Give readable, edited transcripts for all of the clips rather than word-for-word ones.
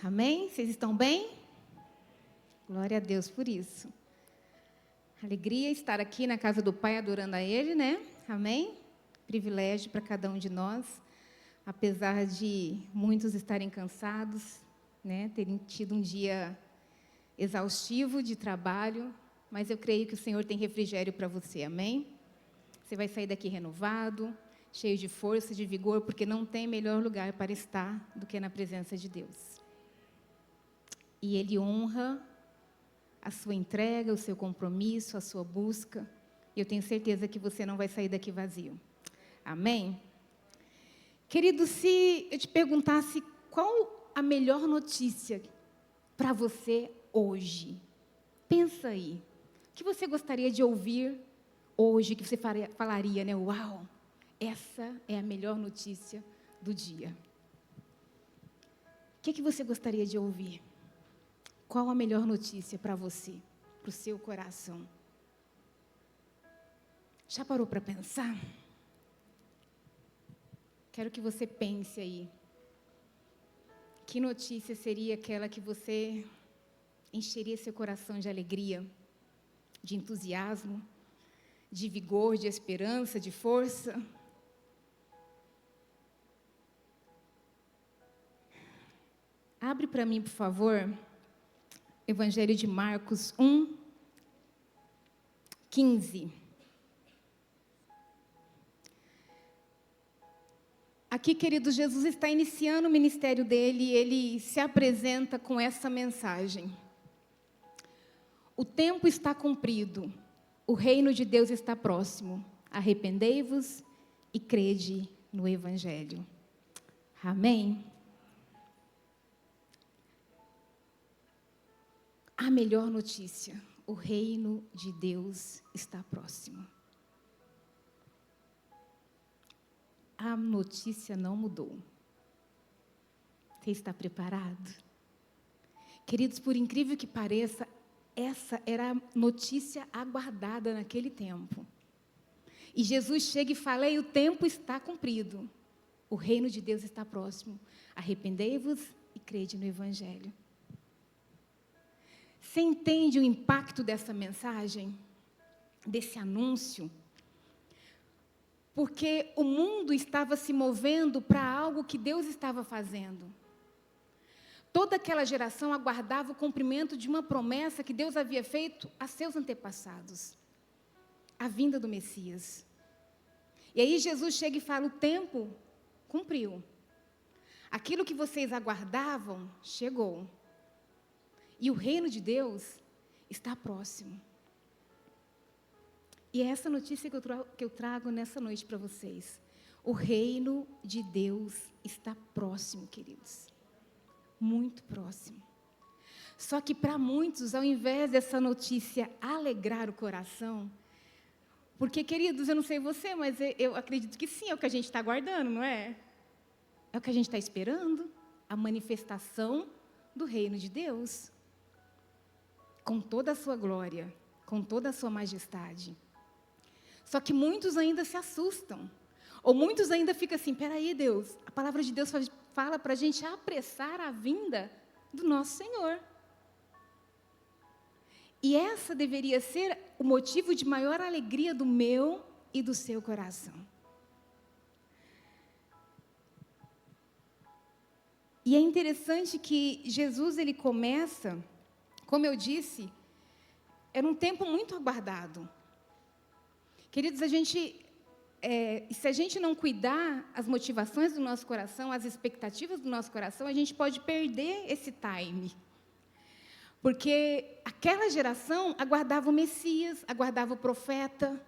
Amém? Vocês estão bem? Glória a Deus por isso. Alegria estar aqui na casa do Pai adorando a Ele, né? Amém? Privilégio para cada um de nós, apesar de muitos estarem cansados, né? Terem tido um dia exaustivo de trabalho, mas eu creio que o Senhor tem refrigério para você, amém? Você vai sair daqui renovado, cheio de força, de vigor, porque não tem melhor lugar para estar do que na presença de Deus. E Ele honra a sua entrega, o seu compromisso, a sua busca. E eu tenho certeza que você não vai sair daqui vazio. Amém? Querido, se eu te perguntasse qual a melhor notícia para você hoje, pensa aí. O que você gostaria de ouvir hoje, que você falaria, né? Uau, essa é a melhor notícia do dia. O que você gostaria de ouvir? Qual a melhor notícia para você, para o seu coração? Já parou para pensar? Quero que você pense aí. Que notícia seria aquela que você encheria seu coração de alegria, de entusiasmo, de vigor, de esperança, de força? Abre para mim, por favor, Evangelho de Marcos 1:15. Aqui, querido, Jesus está iniciando o ministério dele e ele se apresenta com essa mensagem. O tempo está cumprido, o reino de Deus está próximo. Arrependei-vos e crede no Evangelho. Amém? A melhor notícia, o reino de Deus está próximo. A notícia não mudou. Você está preparado? Queridos, por incrível que pareça, essa era a notícia aguardada naquele tempo. E Jesus chega e fala: o tempo está cumprido, o reino de Deus está próximo. Arrependei-vos e crede no Evangelho. Você entende o impacto dessa mensagem, desse anúncio? Porque o mundo estava se movendo para algo que Deus estava fazendo. Toda aquela geração aguardava o cumprimento de uma promessa que Deus havia feito a seus antepassados. A vinda do Messias. E aí Jesus chega e fala: o tempo cumpriu. Aquilo que vocês aguardavam, chegou. E o reino de Deus está próximo. E é essa notícia que eu trago nessa noite para vocês. O reino de Deus está próximo, queridos. Muito próximo. Só que para muitos, ao invés dessa notícia alegrar o coração, porque, queridos, eu não sei você, mas eu acredito que sim, é o que a gente está aguardando, não é? É o que a gente está esperando, a manifestação do reino de Deus. Com toda a sua glória, com toda a sua majestade. Só que muitos ainda se assustam. Ou muitos ainda ficam assim: peraí, Deus, a palavra de Deus fala para a gente apressar a vinda do nosso Senhor. E essa deveria ser o motivo de maior alegria do meu e do seu coração. E é interessante que Jesus, ele começa, como eu disse, era um tempo muito aguardado. Queridos, se a gente não cuidar as motivações do nosso coração, as expectativas do nosso coração, a gente pode perder esse time. Porque aquela geração aguardava o Messias, aguardava o profeta,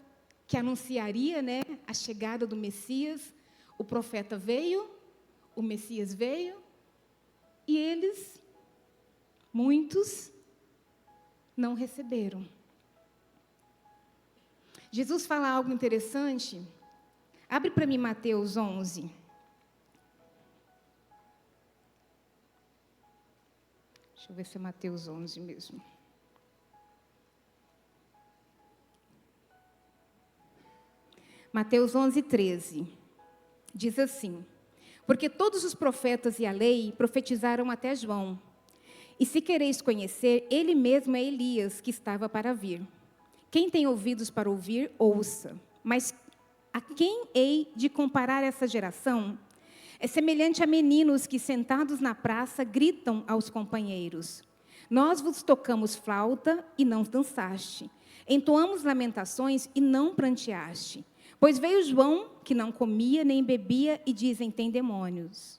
que anunciaria, né, a chegada do Messias. O profeta veio, o Messias veio, e eles, muitos, não receberam. Jesus fala algo interessante. Abre para mim Mateus 11. Deixa eu ver se é Mateus 11 mesmo. Mateus 11:13. Diz assim: Porque todos os profetas e a lei profetizaram até João. E se quereis conhecer, ele mesmo é Elias, que estava para vir. Quem tem ouvidos para ouvir, ouça. Mas a quem hei de comparar essa geração? É semelhante a meninos que, sentados na praça, gritam aos companheiros. Nós vos tocamos flauta e não dançaste. Entoamos lamentações e não pranteaste. Pois veio João, que não comia nem bebia, e dizem, tem demônios.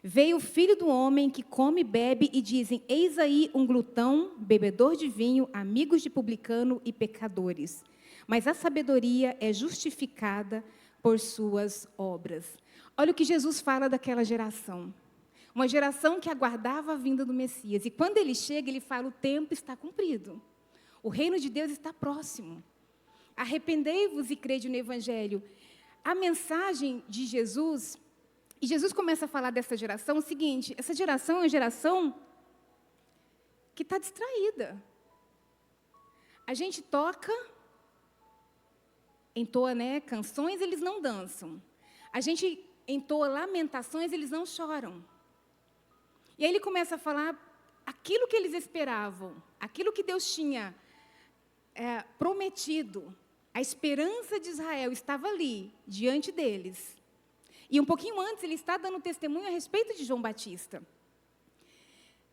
Veio o filho do homem, que come e bebe, e dizem, eis aí um glutão, bebedor de vinho, amigos de publicano e pecadores. Mas a sabedoria é justificada por suas obras. Olha o que Jesus fala daquela geração. Uma geração que aguardava a vinda do Messias. E quando ele chega, ele fala, o tempo está cumprido. O reino de Deus está próximo. Arrependei-vos e crede no Evangelho. A mensagem de Jesus, e Jesus começa a falar dessa geração, o seguinte, essa geração é uma geração que está distraída. A gente toca, entoa, né, canções, eles não dançam. A gente entoa lamentações, eles não choram. E aí ele começa a falar aquilo que eles esperavam, aquilo que Deus tinha prometido. A esperança de Israel estava ali, diante deles. E um pouquinho antes, ele está dando testemunho a respeito de João Batista.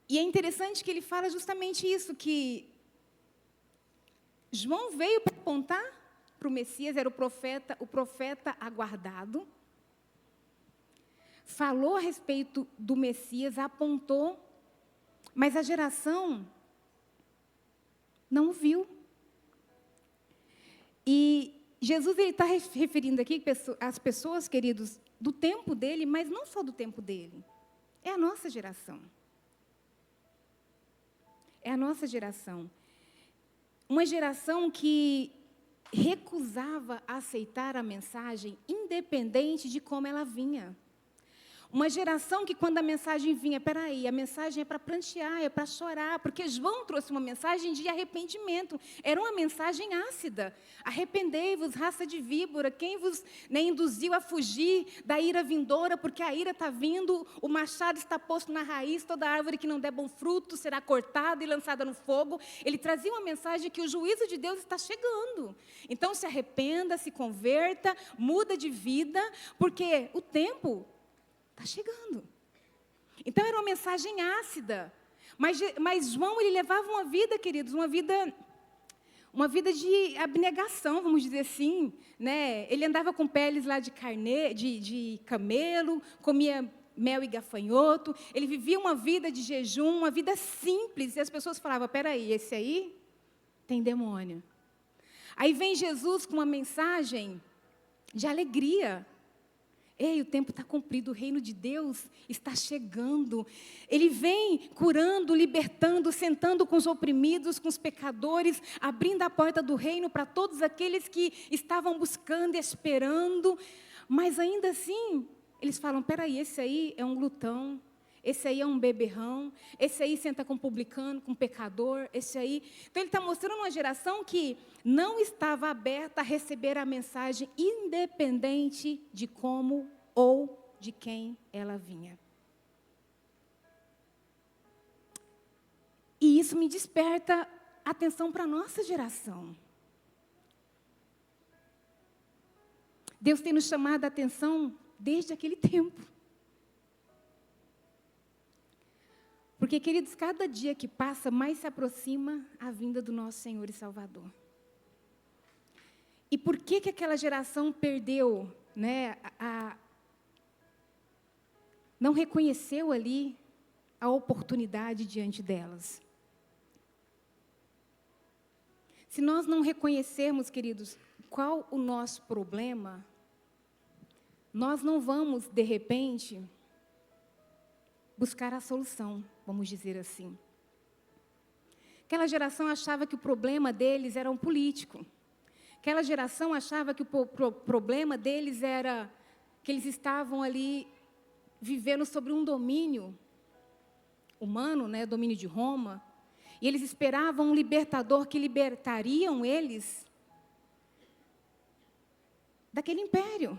E é interessante que ele fala justamente isso, que João veio para apontar para o Messias, era o profeta aguardado. Falou a respeito do Messias, apontou, mas a geração não o viu. E Jesus está referindo aqui às pessoas, queridos, do tempo dele, mas não só do tempo dele. É a nossa geração. É a nossa geração. Uma geração que recusava aceitar a mensagem, independente de como ela vinha. Uma geração que, quando a mensagem vinha, peraí, a mensagem é para prantear, é para chorar, porque João trouxe uma mensagem de arrependimento. Era uma mensagem ácida. Arrependei-vos, raça de víbora, quem vos induziu a fugir da ira vindoura, porque a ira está vindo, o machado está posto na raiz, toda árvore que não der bom fruto será cortada e lançada no fogo. Ele trazia uma mensagem que o juízo de Deus está chegando. Então, se arrependa, se converta, muda de vida, porque o tempo está chegando. Então, era uma mensagem ácida. Mas João, ele levava uma vida, queridos, uma vida de abnegação, vamos dizer assim. Né? Ele andava com peles lá de camelo, comia mel e gafanhoto. Ele vivia uma vida de jejum, uma vida simples. E as pessoas falavam, peraí, esse aí tem demônio. Aí vem Jesus com uma mensagem de alegria. Ei, o tempo está cumprido, o reino de Deus está chegando. Ele vem curando, libertando, sentando com os oprimidos, com os pecadores, abrindo a porta do reino para todos aqueles que estavam buscando e esperando. Mas ainda assim, eles falam, peraí, esse aí é um glutão, esse aí é um beberrão, esse aí senta com publicano, com pecador, esse aí... Então, ele está mostrando uma geração que não estava aberta a receber a mensagem, independente de como ou de quem ela vinha. E isso me desperta atenção para a nossa geração. Deus tem nos chamado a atenção desde aquele tempo. Porque, queridos, cada dia que passa, mais se aproxima a vinda do nosso Senhor e Salvador. E por que aquela geração perdeu, né, não reconheceu ali a oportunidade diante delas? Se nós não reconhecermos, queridos, qual o nosso problema, nós não vamos, de repente, buscar a solução, vamos dizer assim. Aquela geração achava que o problema deles era um político. Aquela geração achava que o problema deles era que eles estavam ali vivendo sobre um domínio humano, né, domínio de Roma, e eles esperavam um libertador que libertariam eles daquele império.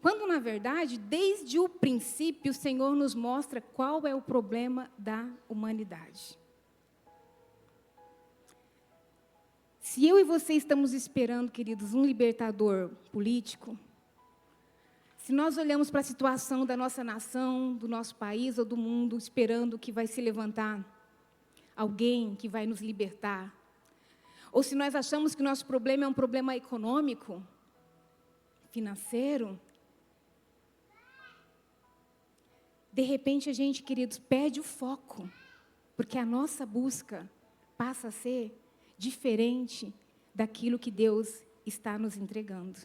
Quando, na verdade, desde o princípio, o Senhor nos mostra qual é o problema da humanidade. Se eu e você estamos esperando, queridos, um libertador político, se nós olhamos para a situação da nossa nação, do nosso país ou do mundo, esperando que vai se levantar alguém que vai nos libertar, ou se nós achamos que o nosso problema é um problema econômico, financeiro, de repente a gente, queridos, perde o foco, porque a nossa busca passa a ser diferente daquilo que Deus está nos entregando.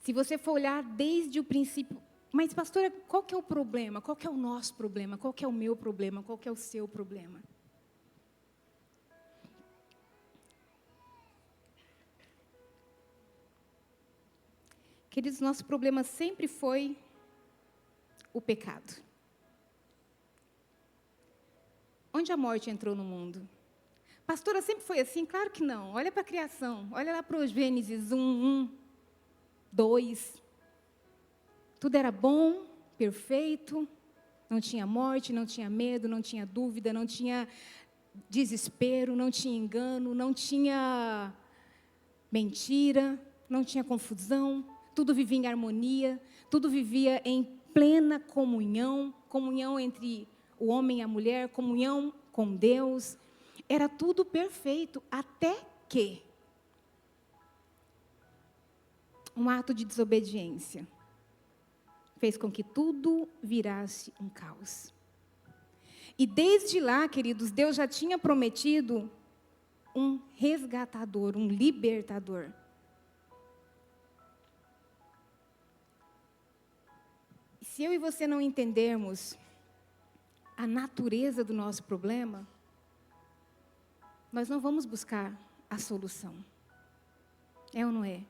Se você for olhar desde o princípio, mas pastora, qual que é o problema? Qual que é o nosso problema? Qual que é o meu problema? Qual que é o seu problema? Queridos, nosso problema sempre foi o pecado. Onde a morte entrou no mundo? Pastora, sempre foi assim? Claro que não. Olha para a criação. Olha lá para os Gênesis 1, 2. Tudo era bom, perfeito. Não tinha morte, não tinha medo, não tinha dúvida, não tinha desespero, não tinha engano, não tinha mentira, não tinha confusão. Tudo vivia em harmonia, tudo vivia em plena comunhão, comunhão entre o homem e a mulher, comunhão com Deus. Era tudo perfeito, até que um ato de desobediência fez com que tudo virasse um caos. E desde lá, queridos, Deus já tinha prometido um resgatador, um libertador. Se eu e você não entendermos a natureza do nosso problema, nós não vamos buscar a solução. É ou não é?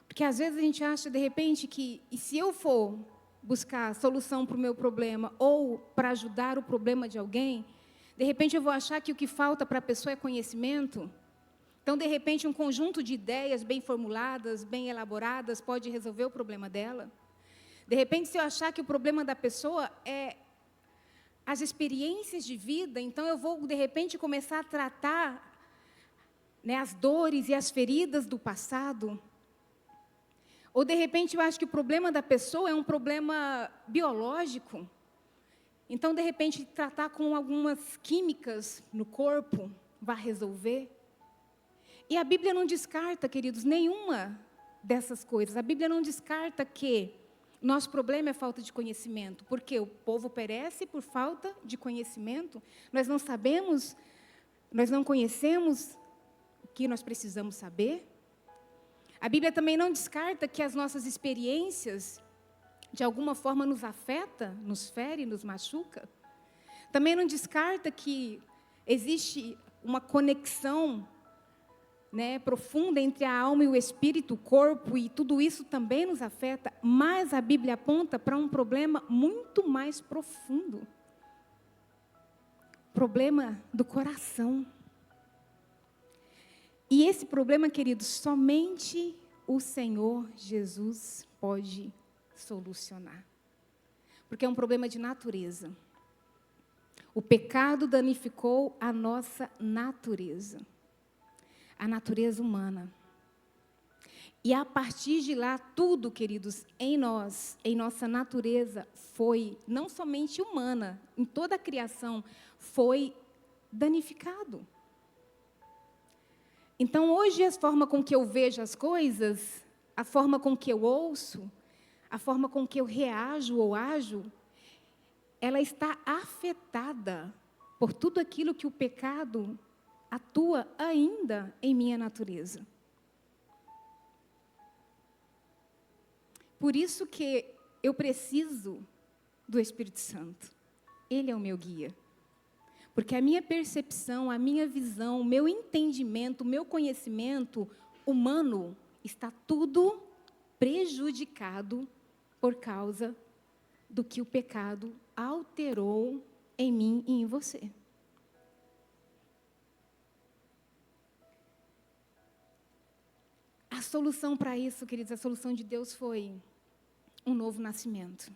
Porque às vezes a gente acha, de repente, que e se eu for buscar a solução para o meu problema ou para ajudar o problema de alguém, de repente eu vou achar que o que falta para a pessoa é conhecimento. Então, de repente, um conjunto de ideias bem formuladas, bem elaboradas, pode resolver o problema dela. De repente, se eu achar que o problema da pessoa é as experiências de vida, então eu vou, de repente, começar a tratar, né, as dores e as feridas do passado. Ou, de repente, eu acho que o problema da pessoa é um problema biológico. Então, de repente, tratar com algumas químicas no corpo vai resolver. E a Bíblia não descarta, queridos, nenhuma dessas coisas. A Bíblia não descarta que nosso problema é falta de conhecimento, porque o povo perece por falta de conhecimento. Nós não sabemos, nós não conhecemos o que nós precisamos saber. A Bíblia também não descarta que as nossas experiências, de alguma forma, nos afeta, nos fere, nos machuca. Também não descarta que existe uma conexão, né, profunda entre a alma e o espírito, o corpo, e tudo isso também nos afeta, mas a Bíblia aponta para um problema muito mais profundo. Problema do coração. E esse problema, queridos, somente o Senhor Jesus pode solucionar. Porque é um problema de natureza. O pecado danificou a nossa natureza. A natureza humana. E a partir de lá, tudo, queridos, em nós, em nossa natureza, foi, não somente humana, em toda a criação, foi danificado. Então, hoje, a forma com que eu vejo as coisas, a forma com que eu ouço, a forma com que eu reajo ou ajo, ela está afetada por tudo aquilo que o pecado atua ainda em minha natureza. Por isso que eu preciso do Espírito Santo. Ele é o meu guia. Porque a minha percepção, a minha visão, o meu entendimento, o meu conhecimento humano está tudo prejudicado por causa do que o pecado alterou em mim e em você. A solução para isso, queridos, a solução de Deus foi um novo nascimento.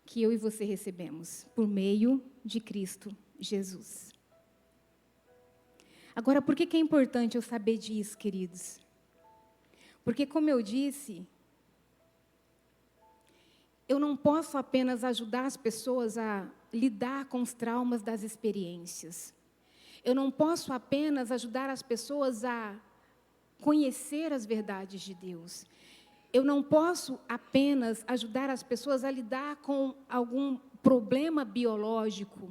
Que eu e você recebemos por meio de Cristo Jesus. Agora, por que é importante eu saber disso, queridos? Porque, como eu disse, eu não posso apenas ajudar as pessoas a lidar com os traumas das experiências. Eu não posso apenas ajudar as pessoas a conhecer as verdades de Deus. Eu não posso apenas ajudar as pessoas a lidar com algum problema biológico.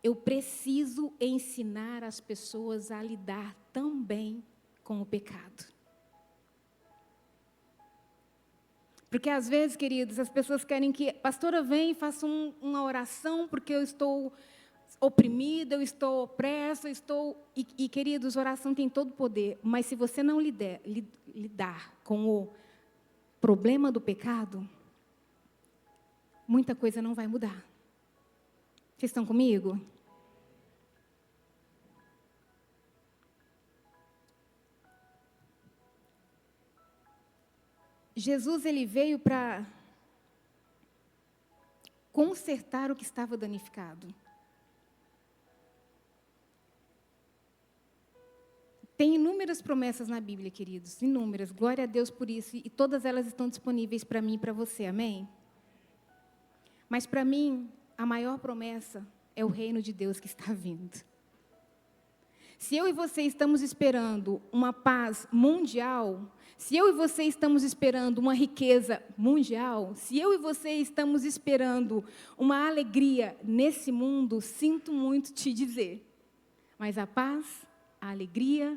Eu preciso ensinar as pessoas a lidar também com o pecado. Porque, às vezes, queridos, as pessoas querem que... Pastora, vem e faça uma oração, porque eu estou oprimida, eu estou opressa, eu estou... E, queridos, oração tem todo o poder. Mas, se você não lidar com o problema do pecado, muita coisa não vai mudar. Vocês estão comigo? Jesus, ele veio para consertar o que estava danificado. Tem inúmeras promessas na Bíblia, queridos, inúmeras. Glória a Deus por isso, e todas elas estão disponíveis para mim e para você, amém? Mas para mim, a maior promessa é o reino de Deus que está vindo. Se eu e você estamos esperando uma paz mundial, se eu e você estamos esperando uma riqueza mundial, se eu e você estamos esperando uma alegria nesse mundo, sinto muito te dizer, mas a paz, a alegria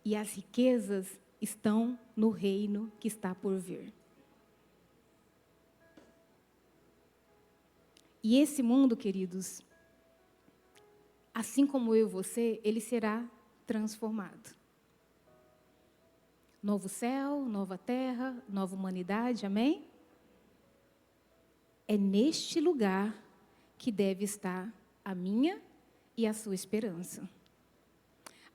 e as riquezas estão no reino que está por vir. E esse mundo, queridos, assim como eu e você, ele será transformado. Novo céu, nova terra, nova humanidade, amém? É neste lugar que deve estar a minha e a sua esperança.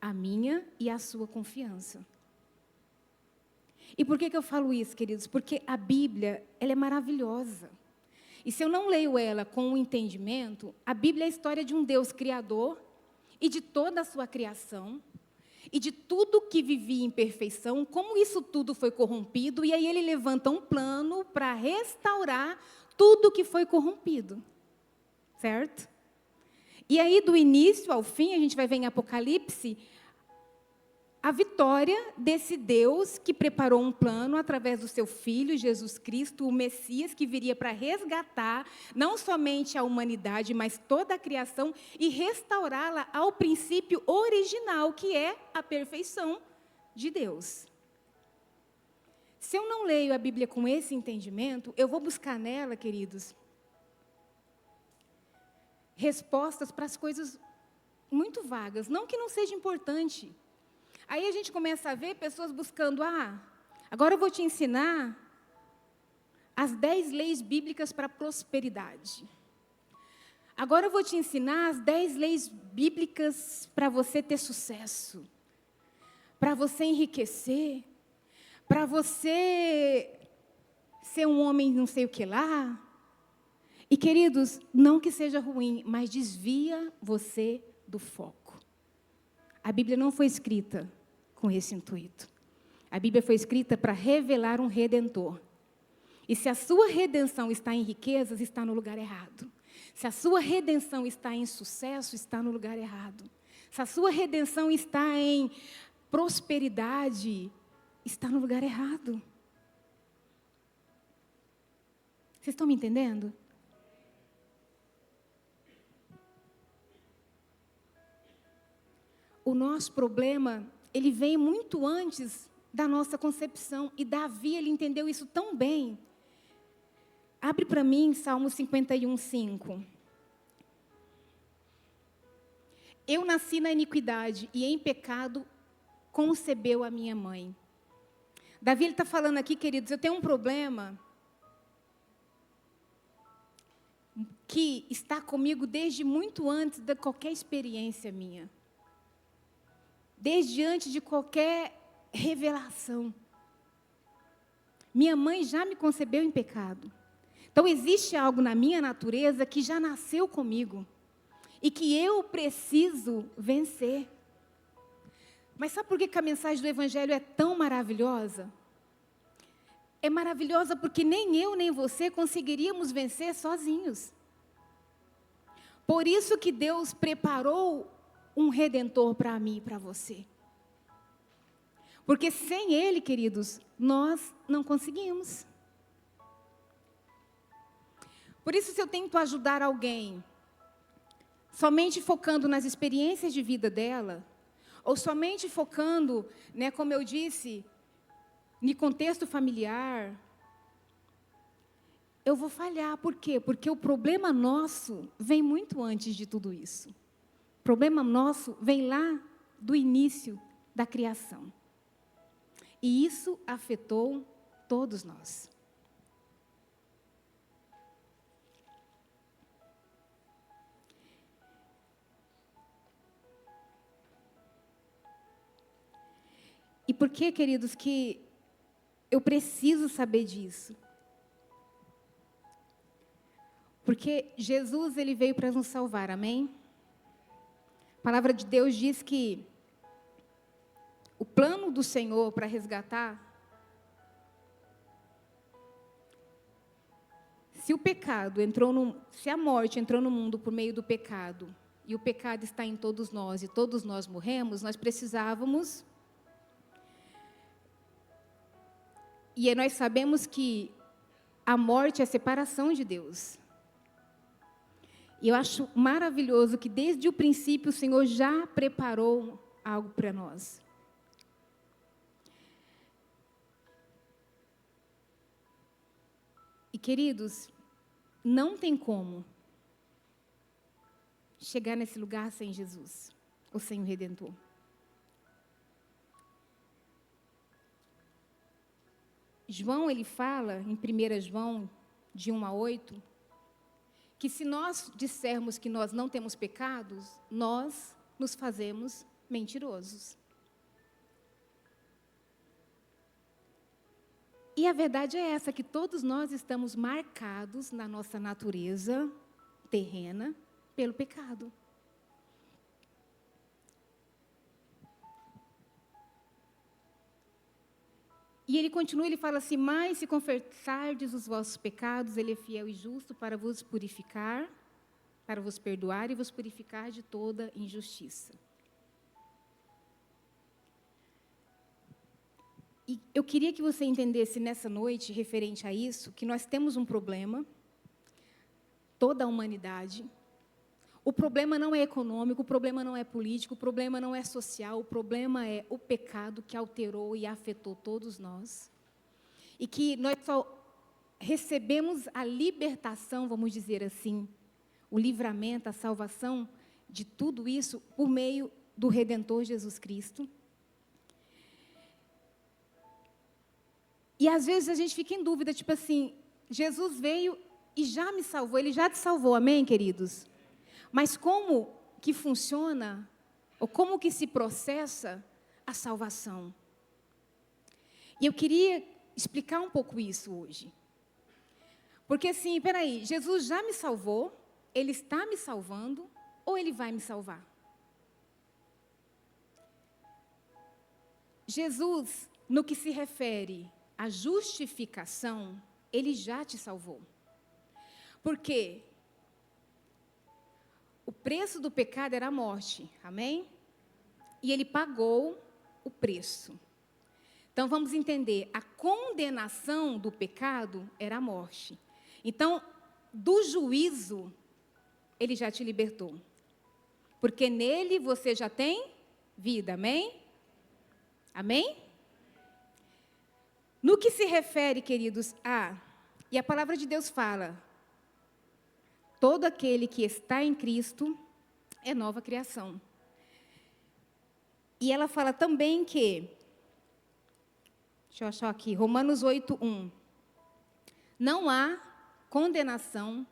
A minha e a sua confiança. E por que eu falo isso, queridos? Porque a Bíblia, ela é maravilhosa. E se eu não leio ela com o entendimento, a Bíblia é a história de um Deus criador e de toda a sua criação, e de tudo que vivia em perfeição, como isso tudo foi corrompido, e aí ele levanta um plano para restaurar tudo que foi corrompido. Certo? E aí, do início ao fim, a gente vai ver em Apocalipse, a vitória desse Deus que preparou um plano através do seu Filho, Jesus Cristo, o Messias, que viria para resgatar não somente a humanidade, mas toda a criação e restaurá-la ao princípio original, que é a perfeição de Deus. Se eu não leio a Bíblia com esse entendimento, eu vou buscar nela, queridos, respostas para as coisas muito vagas, não que não seja importante. Aí a gente começa a ver pessoas buscando, agora eu vou te ensinar as 10 leis bíblicas para a prosperidade. Agora eu vou te ensinar as 10 leis bíblicas para você ter sucesso, para você enriquecer, para você ser um homem não sei o que lá. E, queridos, não que seja ruim, mas desvia você do foco. A Bíblia não foi escrita com esse intuito. A Bíblia foi escrita para revelar um Redentor. E se a sua redenção está em riquezas, está no lugar errado. Se a sua redenção está em sucesso, está no lugar errado. Se a sua redenção está em prosperidade, está no lugar errado. Vocês estão me entendendo? O nosso problema, ele vem muito antes da nossa concepção. E Davi, ele entendeu isso tão bem. Abre para mim Salmo 51, 5. Eu nasci na iniquidade e em pecado concebeu a minha mãe. Davi, ele está falando aqui, queridos, eu tenho um problema que está comigo desde muito antes de qualquer experiência minha. desde antes de qualquer revelação. Minha mãe já me concebeu em pecado. Então, existe algo na minha natureza que já nasceu comigo e que eu preciso vencer. Mas sabe por que a mensagem do Evangelho é tão maravilhosa? É maravilhosa porque nem eu nem você conseguiríamos vencer sozinhos. Por isso que Deus preparou um Redentor para mim e para você. Porque sem Ele, queridos, nós não conseguimos. Por isso, se eu tento ajudar alguém, somente focando nas experiências de vida dela, ou somente focando, como eu disse, no contexto familiar, eu vou falhar. Por quê? Porque o problema nosso vem muito antes de tudo isso. O problema nosso vem lá do início da criação. E isso afetou todos nós. E por que, queridos, que eu preciso saber disso? Porque Jesus, ele veio para nos salvar, amém? A palavra de Deus diz que o plano do Senhor para resgatar, se a morte entrou no mundo por meio do pecado, e o pecado está em todos nós, e todos nós morremos, nós precisávamos. E nós sabemos que a morte é a separação de Deus. E eu acho maravilhoso que desde o princípio o Senhor já preparou algo para nós. E, queridos, não tem como chegar nesse lugar sem Jesus, ou sem o Redentor. João, ele fala, em 1 João, de 1 a 8, que se nós dissermos que nós não temos pecados, nós nos fazemos mentirosos. E a verdade é essa, que todos nós estamos marcados na nossa natureza terrena pelo pecado. E ele continua, ele fala assim: mas se confessardes os vossos pecados, ele é fiel e justo para vos purificar, para vos perdoar e vos purificar de toda injustiça. E eu queria que você entendesse nessa noite, referente a isso, que nós temos um problema, toda a humanidade. O problema não é econômico, o problema não é político, o problema não é social, o problema é o pecado que alterou e afetou todos nós. E que nós só recebemos a libertação, vamos dizer assim, o livramento, a salvação de tudo isso por meio do Redentor Jesus Cristo. E às vezes a gente fica em dúvida, tipo assim, Jesus veio e já me salvou, Ele já te salvou, amém, queridos? Mas como que funciona, ou como que se processa a salvação? E eu queria explicar um pouco isso hoje. Porque assim, peraí, Jesus já me salvou, Ele está me salvando, ou Ele vai me salvar? Jesus, no que se refere à justificação, Ele já te salvou. Por quê? O preço do pecado era a morte, amém? E Ele pagou o preço. Então, vamos entender, a condenação do pecado era a morte. Então, do juízo, Ele já te libertou. Porque nele você já tem vida, amém? Amém? No que se refere, queridos, e a palavra de Deus fala: todo aquele que está em Cristo é nova criação. E ela fala também que, deixa eu achar aqui, Romanos 8:1. Não há condenação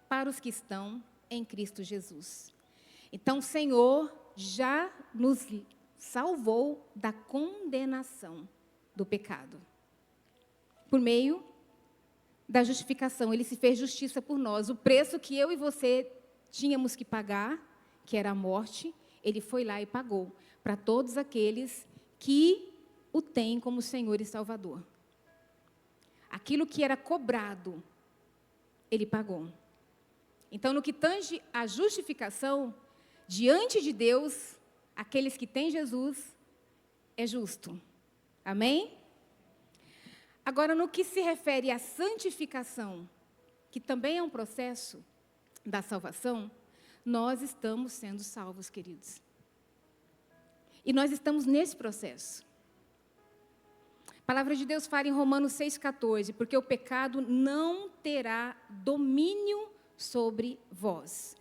para os que estão em Cristo Jesus. Então, o Senhor já nos salvou da condenação do pecado. Por meio da justificação, ele se fez justiça por nós. O preço que eu e você tínhamos que pagar, que era a morte, ele foi lá e pagou para todos aqueles que o têm como Senhor e Salvador. Aquilo que era cobrado, ele pagou. Então, no que tange a justificação, diante de Deus, aqueles que têm Jesus, é justo. Amém? Agora, no que se refere à santificação, que também é um processo da salvação, nós estamos sendo salvos, queridos. E nós estamos nesse processo. A palavra de Deus fala em Romanos 6,14, porque o pecado não terá domínio sobre vós.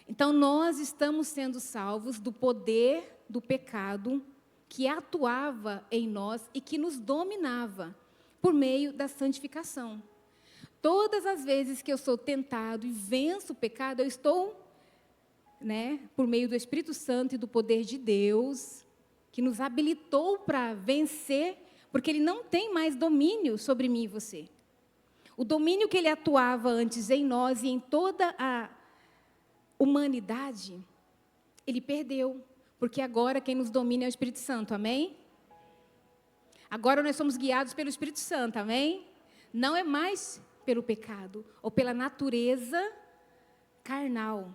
Então, nós estamos sendo salvos do poder do pecado que atuava em nós e que nos dominava por meio da santificação. Todas as vezes que eu sou tentado e venço o pecado, eu estou, por meio do Espírito Santo e do poder de Deus, que nos habilitou para vencer, porque ele não tem mais domínio sobre mim e você. O domínio que ele atuava antes em nós e em toda a humanidade, ele perdeu, porque agora quem nos domina é o Espírito Santo, amém? Agora nós somos guiados pelo Espírito Santo, amém? Não é mais pelo pecado ou pela natureza carnal.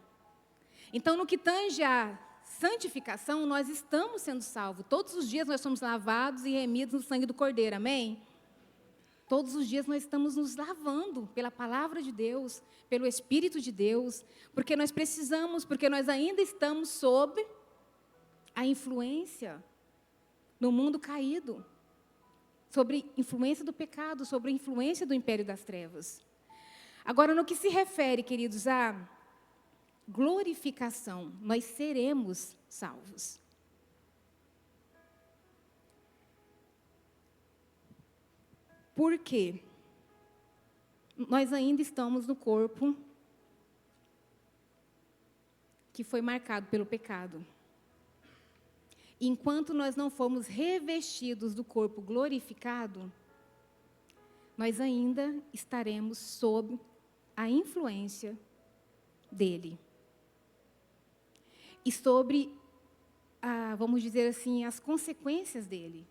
Então, no que tange a santificação, nós estamos sendo salvos. Todos os dias nós somos lavados e remidos no sangue do Cordeiro, amém? Todos os dias nós estamos nos lavando pela palavra de Deus, pelo Espírito de Deus, porque nós precisamos, porque nós ainda estamos sob a influência no mundo caído, sobre influência do pecado, sobre a influência do império das trevas. Agora, no que se refere, queridos, à glorificação, nós seremos salvos. Por quê? Nós ainda estamos no corpo que foi marcado pelo pecado. Enquanto nós não formos revestidos do corpo glorificado, nós ainda estaremos sob a influência dele. E sobre, vamos dizer assim, as consequências dele.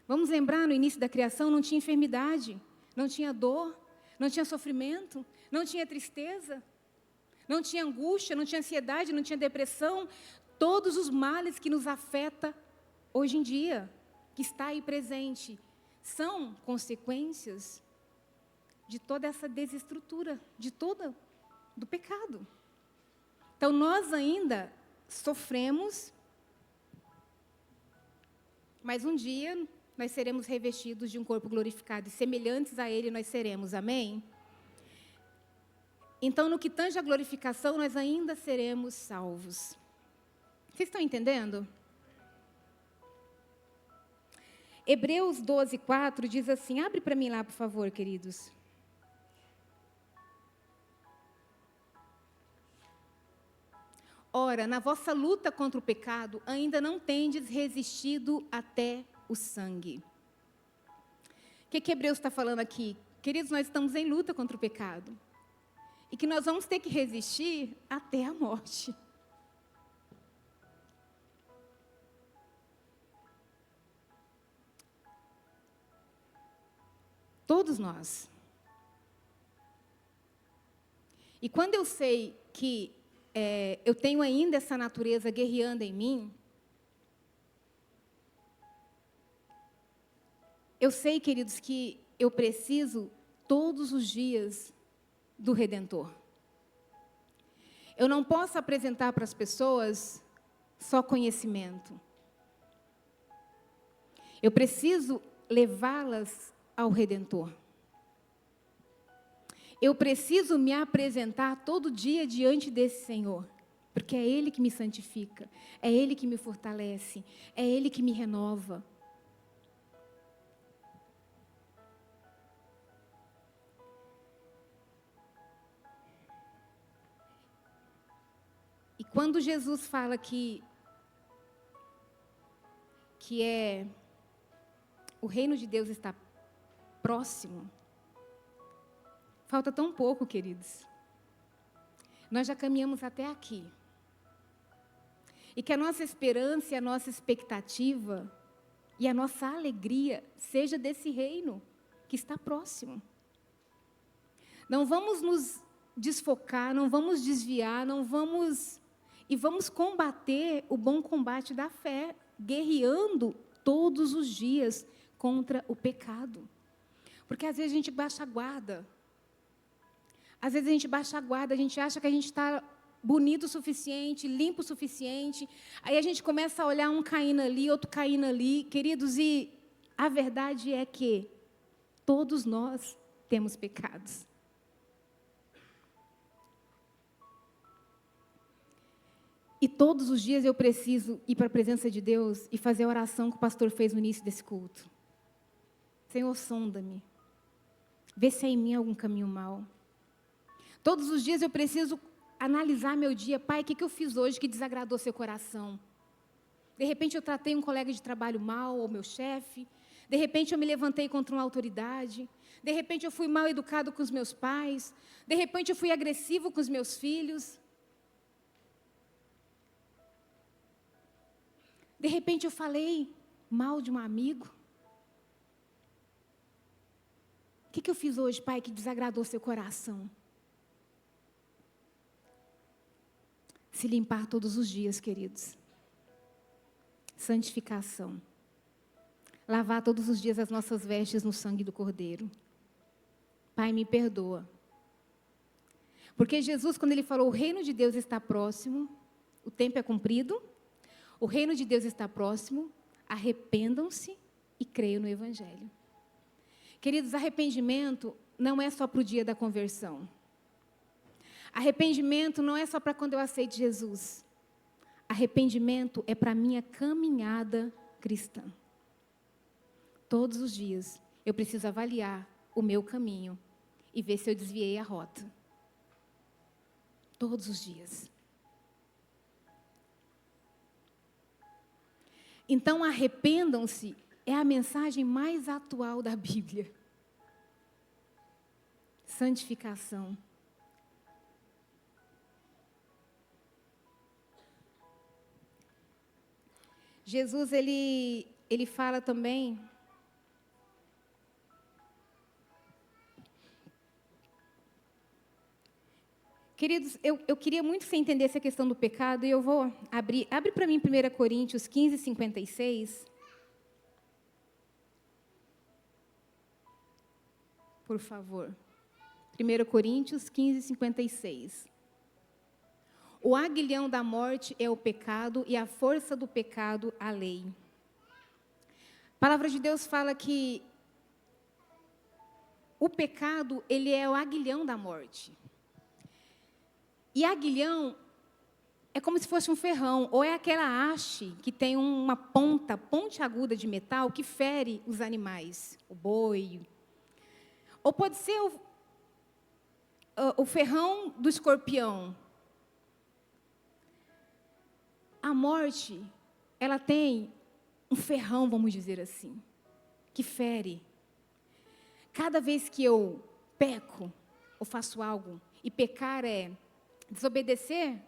Vamos lembrar, no início da criação não tinha enfermidade, não tinha dor, não tinha sofrimento, não tinha tristeza, não tinha angústia, não tinha ansiedade, não tinha depressão. Todos os males que nos afetam hoje em dia, que está aí presente, são consequências de toda essa desestrutura, do pecado. Então, nós ainda sofremos, mas um dia nós seremos revestidos de um corpo glorificado e semelhantes a ele nós seremos, amém? Então, no que tange a glorificação, nós ainda seremos salvos. Vocês estão entendendo? Hebreus 12:4 diz assim, abre para mim lá, por favor, queridos. Ora, na vossa luta contra o pecado, ainda não tendes resistido até o sangue. O que Hebreus está falando aqui? Queridos, nós estamos em luta contra o pecado. E que nós vamos ter que resistir até a morte. Todos nós. E quando eu sei que eu tenho ainda essa natureza guerreando em mim, eu sei, queridos, que eu preciso todos os dias do Redentor. Eu não posso apresentar para as pessoas só conhecimento. Eu preciso levá-las ao Redentor. Eu preciso me apresentar todo dia diante desse Senhor, porque é Ele que me santifica, é Ele que me fortalece, é Ele que me renova. E quando Jesus fala que que é o reino de Deus está próximo, falta tão pouco, queridos. Nós já caminhamos até aqui. E que a nossa esperança e a nossa expectativa e a nossa alegria seja desse reino que está próximo. Não vamos nos desfocar, não vamos desviar, vamos combater o bom combate da fé, guerreando todos os dias contra o pecado. Porque às vezes a gente baixa a guarda. Às vezes a gente baixa a guarda, a gente acha que a gente está bonito o suficiente, limpo o suficiente. Aí a gente começa a olhar um caindo ali, outro caindo ali. Queridos, e a verdade é que todos nós temos pecados. E todos os dias eu preciso ir para a presença de Deus e fazer a oração que o pastor fez no início desse culto. Senhor, sonda-me. Vê se há em mim algum caminho mau. Todos os dias eu preciso analisar meu dia. Pai, o que eu fiz hoje que desagradou seu coração? De repente eu tratei um colega de trabalho mal, ou meu chefe. De repente eu me levantei contra uma autoridade. De repente eu fui mal educado com os meus pais. De repente eu fui agressivo com os meus filhos. De repente eu falei mal de um amigo. O que eu fiz hoje, Pai, que desagradou seu coração? Se limpar todos os dias, queridos. Santificação. Lavar todos os dias as nossas vestes no sangue do Cordeiro. Pai, me perdoa. Porque Jesus, quando Ele falou, o reino de Deus está próximo, o tempo é cumprido, o reino de Deus está próximo, arrependam-se e creiam no Evangelho. Queridos, arrependimento não é só para o dia da conversão. Arrependimento não é só para quando eu aceito Jesus. Arrependimento é para a minha caminhada cristã. Todos os dias eu preciso avaliar o meu caminho e ver se eu desviei a rota. Todos os dias. Então, arrependam-se é a mensagem mais atual da Bíblia. Santificação. Jesus, ele fala também queridos, eu queria muito que você entendesse a questão do pecado, e eu vou abre para mim 1 Coríntios 15, 56. Por favor. 1 Coríntios 15, 56. O aguilhão da morte é o pecado, e a força do pecado, a lei. A palavra de Deus fala que o pecado, ele é o aguilhão da morte. E aguilhão é como se fosse um ferrão, ou é aquela haste que tem uma ponte aguda de metal que fere os animais, o boi. Ou pode ser o ferrão do escorpião. A morte, ela tem um ferrão, vamos dizer assim, que fere. Cada vez que eu peco, ou faço algo, e pecar é desobedecer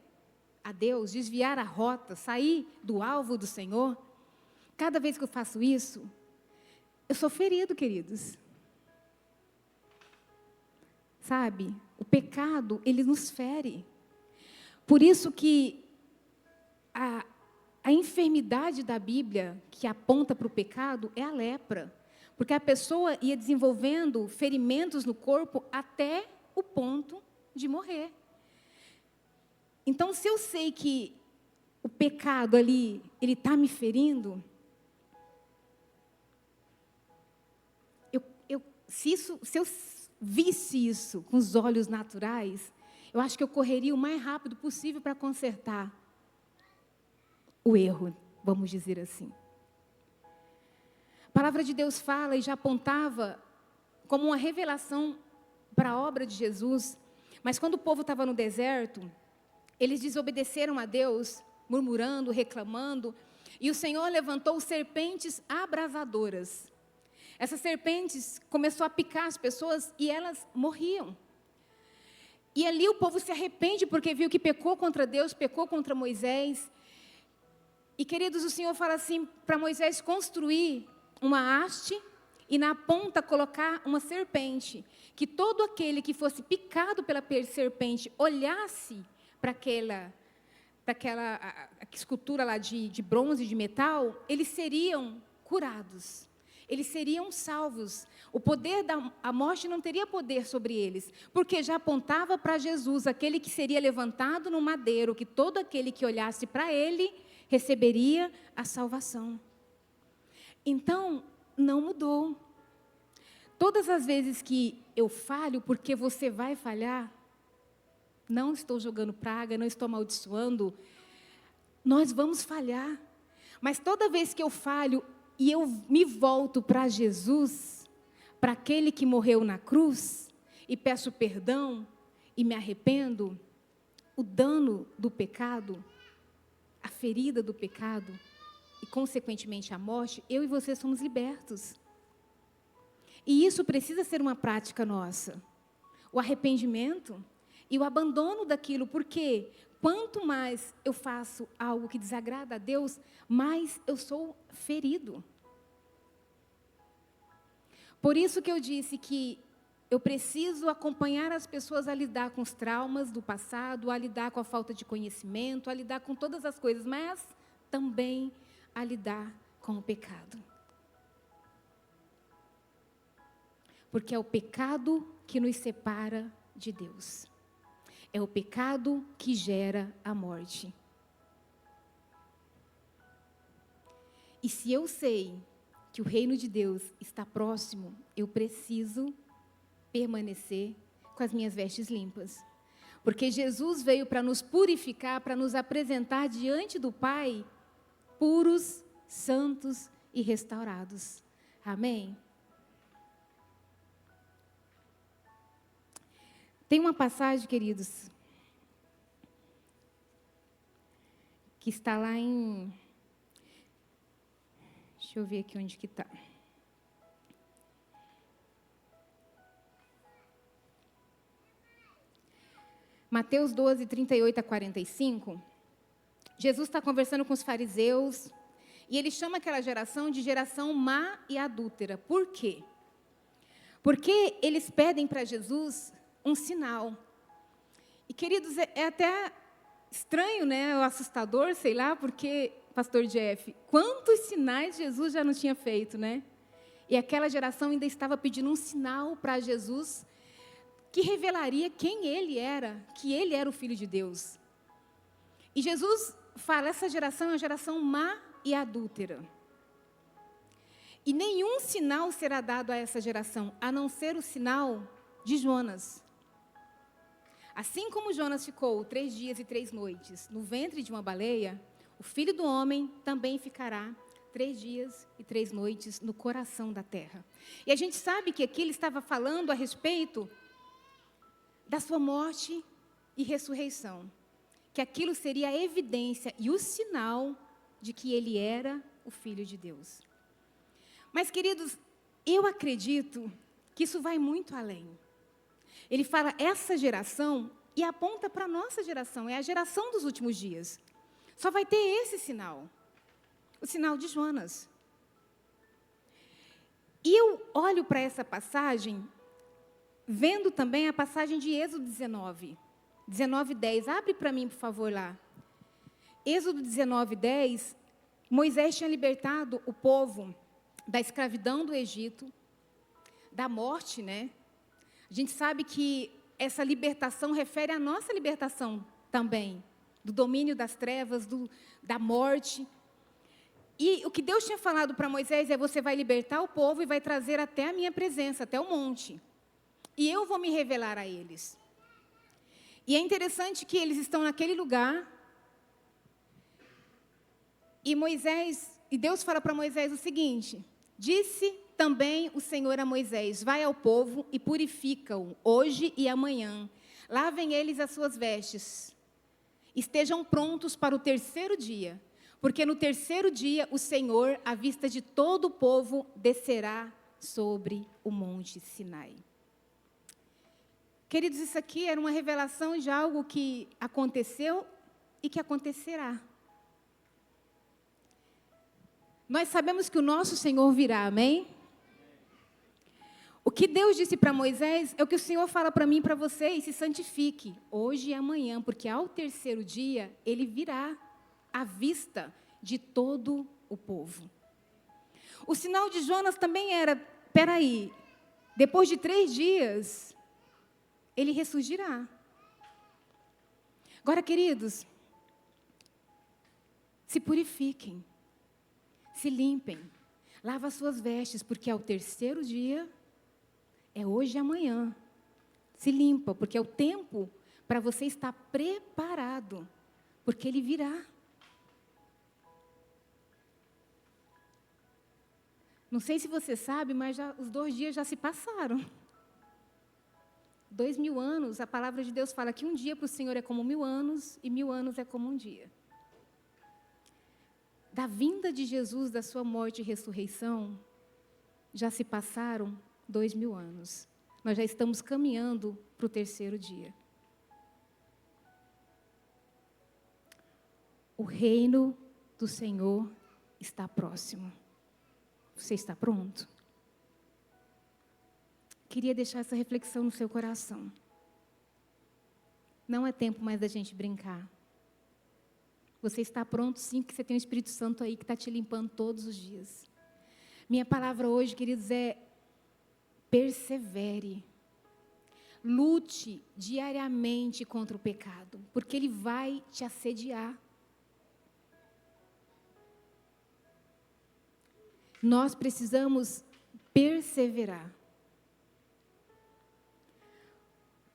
a Deus, desviar a rota, sair do alvo do Senhor, cada vez que eu faço isso, eu sou ferido, queridos. Sabe? O pecado, ele nos fere. Por isso que a enfermidade da Bíblia que aponta para o pecado é a lepra. Porque a pessoa ia desenvolvendo ferimentos no corpo até o ponto de morrer. Então, se eu sei que o pecado ali, ele está me ferindo, se eu visse isso com os olhos naturais, eu acho que eu correria o mais rápido possível para consertar o erro, vamos dizer assim. A palavra de Deus fala e já apontava como uma revelação para a obra de Jesus, mas quando o povo estava no deserto, eles desobedeceram a Deus, murmurando, reclamando, E o Senhor levantou serpentes abrasadoras. Essas serpentes começaram a picar as pessoas e elas morriam. E ali o povo se arrepende porque viu que pecou contra Deus, pecou contra Moisés. E, queridos, o Senhor fala assim para Moisés construir uma haste e na ponta colocar uma serpente. Que todo aquele que fosse picado pela serpente olhasse para aquela escultura lá de bronze, de metal, eles seriam curados. Eles seriam salvos. O poder da morte não teria poder sobre eles, porque já apontava para Jesus, aquele que seria levantado no madeiro, que todo aquele que olhasse para ele receberia a salvação. Então, não mudou. Todas as vezes que eu falho, porque você vai falhar, não estou jogando praga, não estou amaldiçoando, nós vamos falhar. Mas toda vez que eu falho, e eu me volto para Jesus, para aquele que morreu na cruz, e peço perdão, e me arrependo, o dano do pecado, a ferida do pecado, e consequentemente a morte, eu e você somos libertos. E isso precisa ser uma prática nossa. O arrependimento e o abandono daquilo, porque quanto mais eu faço algo que desagrada a Deus, mais eu sou ferido. Por isso que eu disse que eu preciso acompanhar as pessoas a lidar com os traumas do passado, a lidar com a falta de conhecimento, a lidar com todas as coisas, mas também a lidar com o pecado. Porque é o pecado que nos separa de Deus. É o pecado que gera a morte. E se eu sei que o reino de Deus está próximo, eu preciso permanecer com as minhas vestes limpas. Porque Jesus veio para nos purificar, para nos apresentar diante do Pai, puros, santos e restaurados. Amém? Tem uma passagem, queridos, que está lá em... Deixa eu ver aqui onde que está. Mateus 12, 38 a 45. Jesus está conversando com os fariseus e ele chama aquela geração de geração má e adúltera. Por quê? Porque eles pedem para Jesus um sinal. E, queridos, é até estranho, né? Ou assustador, sei lá, porque, pastor Jeff, quantos sinais Jesus já não tinha feito, né? E aquela geração ainda estava pedindo um sinal para Jesus que revelaria quem ele era, que ele era o Filho de Deus. E Jesus fala, essa geração é uma geração má e adúltera. E nenhum sinal será dado a essa geração, a não ser o sinal de Jonas. Assim como Jonas ficou 3 dias e 3 noites no ventre de uma baleia, o Filho do Homem também ficará 3 dias e 3 noites no coração da terra. E a gente sabe que aqui ele estava falando a respeito da sua morte e ressurreição. Que aquilo seria a evidência e o sinal de que ele era o Filho de Deus. Mas, queridos, eu acredito que isso vai muito além. Ele fala essa geração e aponta para a nossa geração, é a geração dos últimos dias. Só vai ter esse sinal, o sinal de Jonas. E eu olho para essa passagem, vendo também a passagem de Êxodo 19, 10. Abre para mim, por favor, lá. Êxodo 19, 10, Moisés tinha libertado o povo da escravidão do Egito, da morte, né? A gente sabe que essa libertação refere à nossa libertação também, do domínio das trevas, da morte. E o que Deus tinha falado para Moisés é: você vai libertar o povo e vai trazer até a minha presença, até o monte. E eu vou me revelar a eles. E é interessante que eles estão naquele lugar. E Deus fala para Moisés o seguinte: disse também o Senhor a Moisés: vai ao povo e purifica-o hoje e amanhã. Lavem eles as suas vestes. Estejam prontos para o 3º dia. porque no terceiro dia o Senhor, à vista de todo o povo, descerá sobre o monte Sinai. Queridos, isso aqui era uma revelação de algo que aconteceu e que acontecerá. Nós sabemos que o nosso Senhor virá, amém? O que Deus disse para Moisés é o que o Senhor fala para mim e para vocês: se santifique, hoje e amanhã, porque ao terceiro dia Ele virá à vista de todo o povo. O sinal de Jonas também era, peraí, depois de 3 dias, Ele ressurgirá. Agora, queridos, se purifiquem, se limpem, lavem as suas vestes, porque ao terceiro dia é hoje e amanhã. Se limpa, porque é o tempo para você estar preparado, porque Ele virá. Não sei se você sabe, mas os 2 dias já se passaram. 2000 anos, a palavra de Deus fala que um dia para o Senhor é como 1000 anos, e 1000 anos é como um dia. Da vinda de Jesus, da sua morte e ressurreição, já se passaram 2000 anos. Nós já estamos caminhando para o terceiro dia. O reino do Senhor está próximo. Você está pronto? Queria deixar essa reflexão no seu coração. Não é tempo mais da gente brincar. Você está pronto, sim, porque você tem o Espírito Santo aí que está te limpando todos os dias. Minha palavra hoje, queridos, é: persevere. Lute diariamente contra o pecado, porque ele vai te assediar. Nós precisamos perseverar.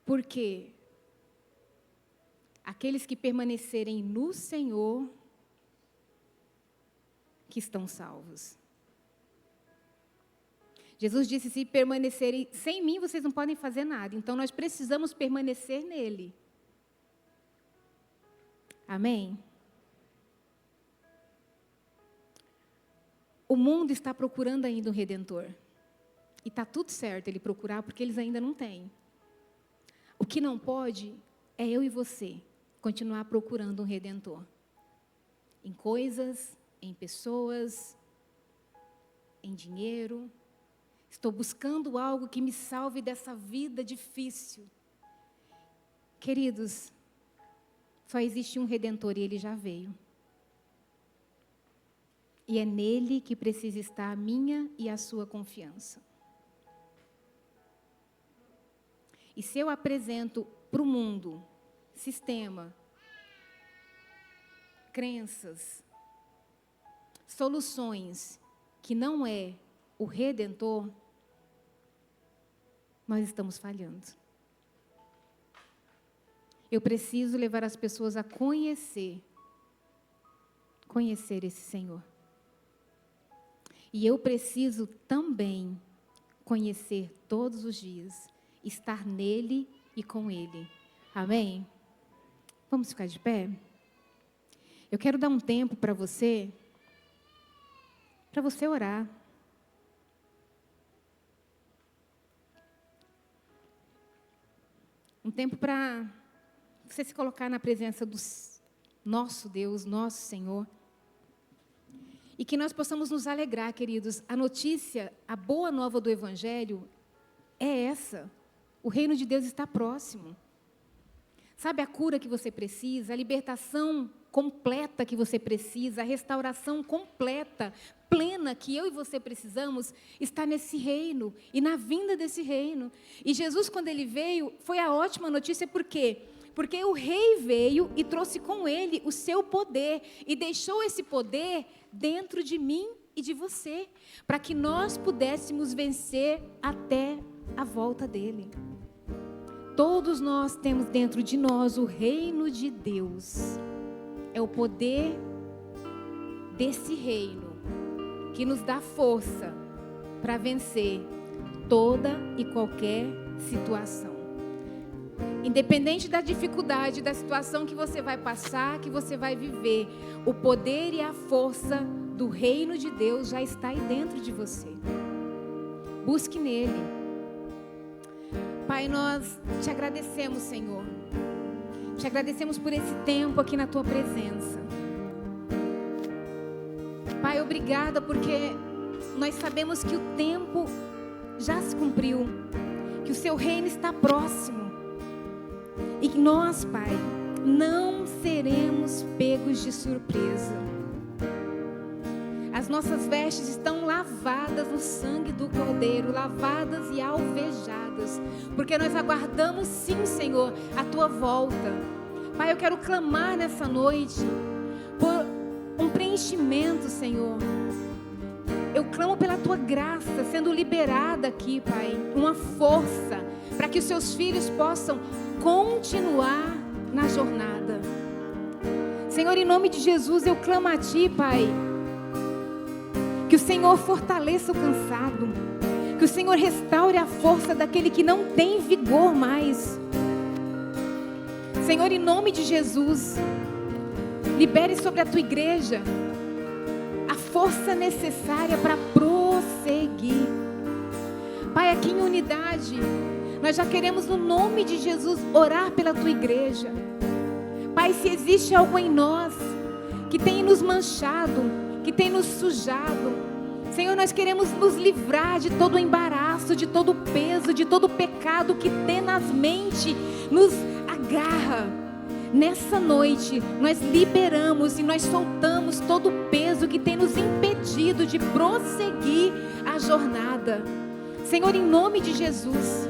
Porque aqueles que permanecerem no Senhor, que estão salvos. Jesus disse: se permanecerem sem mim, vocês não podem fazer nada. Então, nós precisamos permanecer nele. Amém? O mundo está procurando ainda um Redentor. E está tudo certo ele procurar, porque eles ainda não têm. O que não pode é eu e você continuar procurando um Redentor. Em coisas, em pessoas, em dinheiro. Estou buscando algo que me salve dessa vida difícil. Queridos, só existe um Redentor e Ele já veio. E é nele que precisa estar a minha e a sua confiança. E se eu apresento para o mundo sistema, crenças, soluções que não é o Redentor, nós estamos falhando. Eu preciso levar as pessoas a conhecer esse Senhor. E eu preciso também conhecer todos os dias, estar nele e com ele. Amém? Vamos ficar de pé? Eu quero dar um tempo para você orar. Um tempo para você se colocar na presença do nosso Deus, nosso Senhor. E que nós possamos nos alegrar, queridos. A notícia, a boa nova do Evangelho é essa. O reino de Deus está próximo. Sabe a cura que você precisa, a libertação completa que você precisa, a restauração completa, plena que eu e você precisamos, está nesse reino e na vinda desse reino. E Jesus, quando ele veio, foi a ótima notícia, por quê? Porque o rei veio e trouxe com ele o seu poder e deixou esse poder dentro de mim e de você, para que nós pudéssemos vencer até a volta dele. Todos nós temos dentro de nós o reino de Deus. É o poder desse reino que nos dá força para vencer toda e qualquer situação. Independente da dificuldade, da situação que você vai passar, que você vai viver, o poder e a força do reino de Deus já está aí dentro de você. Busque nele. Pai, nós te agradecemos, Senhor. Te agradecemos por esse tempo aqui na tua presença. Pai, obrigada, porque nós sabemos que o tempo já se cumpriu, que o seu reino está próximo. E que nós, Pai, não seremos pegos de surpresa. As nossas vestes estão lavadas no sangue do Cordeiro, lavadas e alvejadas, porque nós aguardamos sim, Senhor, a tua volta. Pai, eu quero clamar nessa noite por um preenchimento, Senhor. Eu clamo pela tua graça sendo liberada aqui, Pai, uma força para que os seus filhos possam continuar na jornada. Senhor, em nome de Jesus, eu clamo a ti, Pai, que o Senhor fortaleça o cansado, que o Senhor restaure a força daquele que não tem vigor mais. Senhor, em nome de Jesus, libere sobre a tua igreja a força necessária para prosseguir. Pai, aqui em unidade, nós já queremos, no nome de Jesus, orar pela tua igreja. Pai, se existe algo em nós que tem nos manchado, que tem nos sujado, Senhor, nós queremos nos livrar de todo o embaraço, de todo o peso, de todo o pecado que tenazmente nos agarra. Nessa noite, nós liberamos e nós soltamos todo o peso que tem nos impedido de prosseguir a jornada. Senhor, em nome de Jesus,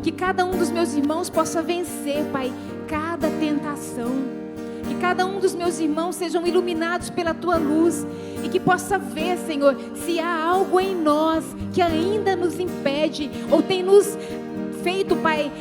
que cada um dos meus irmãos possa vencer, Pai, cada tentação. Que cada um dos meus irmãos sejam iluminados pela tua luz e que possa ver, Senhor, se há algo em nós que ainda nos impede ou tem nos feito, Pai,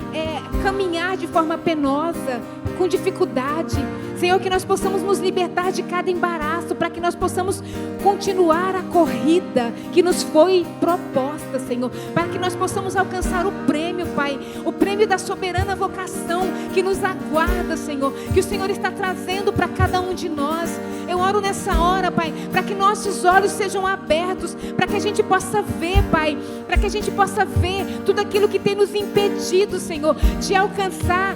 caminhar de forma penosa, com dificuldade. Senhor, que nós possamos nos libertar de cada embaraço, para que nós possamos continuar a corrida que nos foi proposta, Senhor, para que nós possamos alcançar o prêmio, Pai, o prêmio da soberana vocação que nos aguarda, Senhor, que o Senhor está trazendo para cada um de nós. Eu oro nessa hora, Pai, para que nossos olhos sejam abertos, para que a gente possa ver, Pai, para que a gente possa ver tudo aquilo que tem nos impedido, Senhor, de alcançar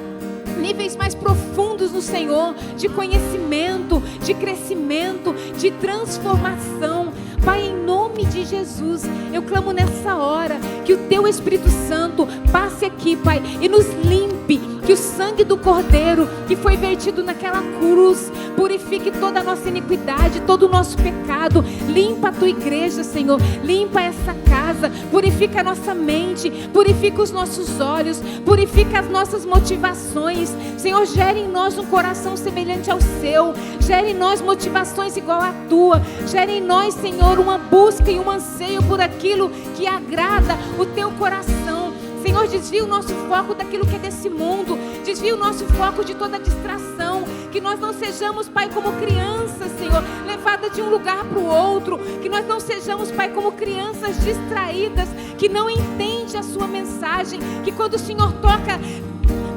níveis mais profundos no Senhor, de conhecimento, de crescimento, de transformação. Pai, em nome de Jesus, eu clamo nessa hora que o teu Espírito Santo passe aqui, Pai, e nos limpe, que o sangue do Cordeiro que foi vertido naquela cruz purifique toda a nossa iniquidade, todo o nosso pecado. Limpa a tua igreja, Senhor, limpa essa casa, purifica a nossa mente, purifica os nossos olhos, purifica as nossas motivações. Senhor, gere em nós um coração semelhante ao seu, gere em nós motivações igual à tua, gere em nós, Senhor, uma busca e um anseio por aquilo que agrada o teu coração. Senhor, desvia o nosso foco daquilo que é desse mundo, desvia o nosso foco de toda distração, que nós não sejamos, Pai, como crianças, Senhor, levadas de um lugar para o outro, que nós não sejamos, Pai, como crianças distraídas, que não entendem a sua mensagem, que quando o Senhor toca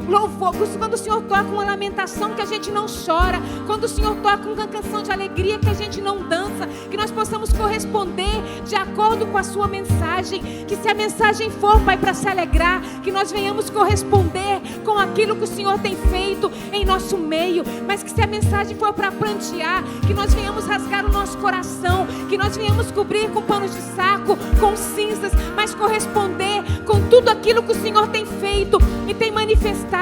louvor, quando o Senhor toca uma lamentação, que a gente não chora, quando o Senhor toca uma canção de alegria, que a gente não dança, que nós possamos corresponder de acordo com a sua mensagem, que se a mensagem for, Pai, para se alegrar, que nós venhamos corresponder com aquilo que o Senhor tem feito em nosso meio, mas que se a mensagem for para prantear, que nós venhamos rasgar o nosso coração, que nós venhamos cobrir com panos de saco, com cinzas, mas corresponder com tudo aquilo que o Senhor tem feito e tem manifestado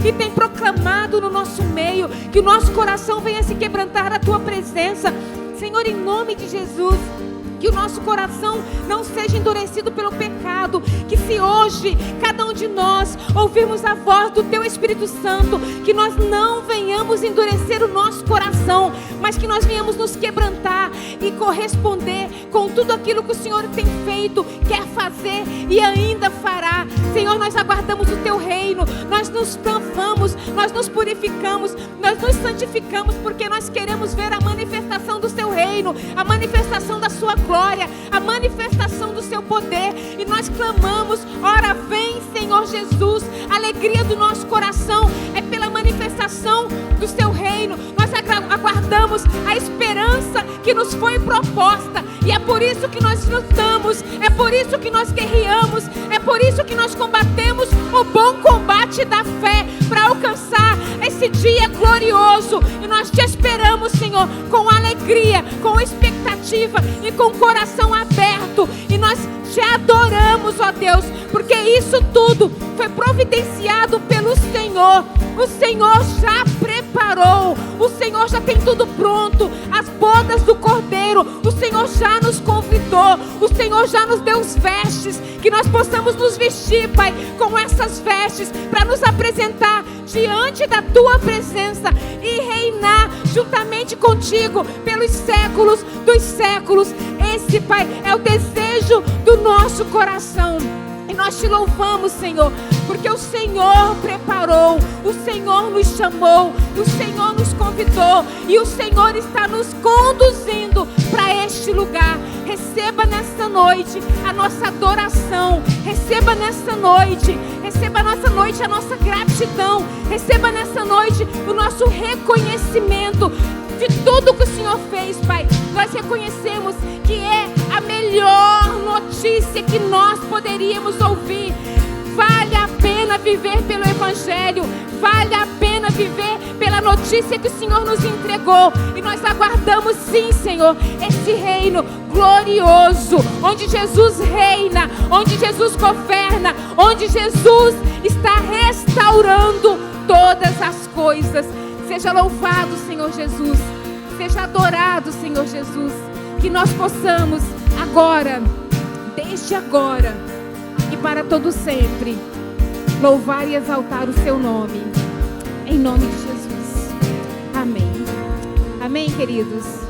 e tem proclamado no nosso meio, que o nosso coração venha se quebrantar na tua presença, Senhor, em nome de Jesus. Que o nosso coração não seja endurecido pelo pecado, que se hoje cada um de nós ouvirmos a voz do teu Espírito Santo, que nós não venhamos endurecer o nosso coração, mas que nós venhamos nos quebrantar e corresponder com tudo aquilo que o Senhor tem feito, quer fazer e ainda fará. Senhor, nós aguardamos o teu reino, nós nos lavamos, nós nos purificamos, nós nos santificamos, porque nós queremos ver a manifestação do seu reino, a manifestação da sua glória, a manifestação do seu poder, e nós clamamos: ora vem, Senhor Jesus, A alegria do nosso coração é pela manifestação do Seu reino. Nós aguardamos a esperança que nos foi proposta. E é por isso que nós lutamos, é por isso que nós guerreamos, é por isso que nós combatemos o bom combate da fé, para alcançar esse dia glorioso. E nós te esperamos, Senhor, com alegria, com expectativa e com o coração aberto. E nós te adoramos, ó Deus, porque isso tudo foi providenciado pelo Senhor. O Senhor já preparou, o Senhor já tem tudo pronto. As bodas do Cordeiro, o Senhor já nos convidou, o Senhor já nos deu as vestes, que nós possamos nos vestir, Pai, com essas vestes, para nos apresentar diante da Tua presença e reinar juntamente contigo pelos séculos dos séculos. Esse, Pai, é o desejo do nosso coração. E nós te louvamos, Senhor, porque o Senhor preparou, o Senhor nos chamou, o Senhor nos convidou e o Senhor está nos conduzindo para este lugar. Receba nessa noite a nossa adoração, receba nessa noite a nossa gratidão, receba nessa noite o nosso reconhecimento de tudo que o Senhor fez, Pai. Nós reconhecemos que é a melhor notícia que nós poderíamos ouvir. Vale a pena viver pelo Evangelho, vale a pena viver pela notícia que o Senhor nos entregou. E nós aguardamos, sim, Senhor, esse reino glorioso, onde Jesus reina, onde Jesus governa, onde Jesus está restaurando todas as coisas. Seja louvado, Senhor Jesus, seja adorado, Senhor Jesus. Que nós possamos agora, desde agora e para todo sempre, louvar e exaltar o Seu nome, em nome de Jesus. Amém. Amém, queridos.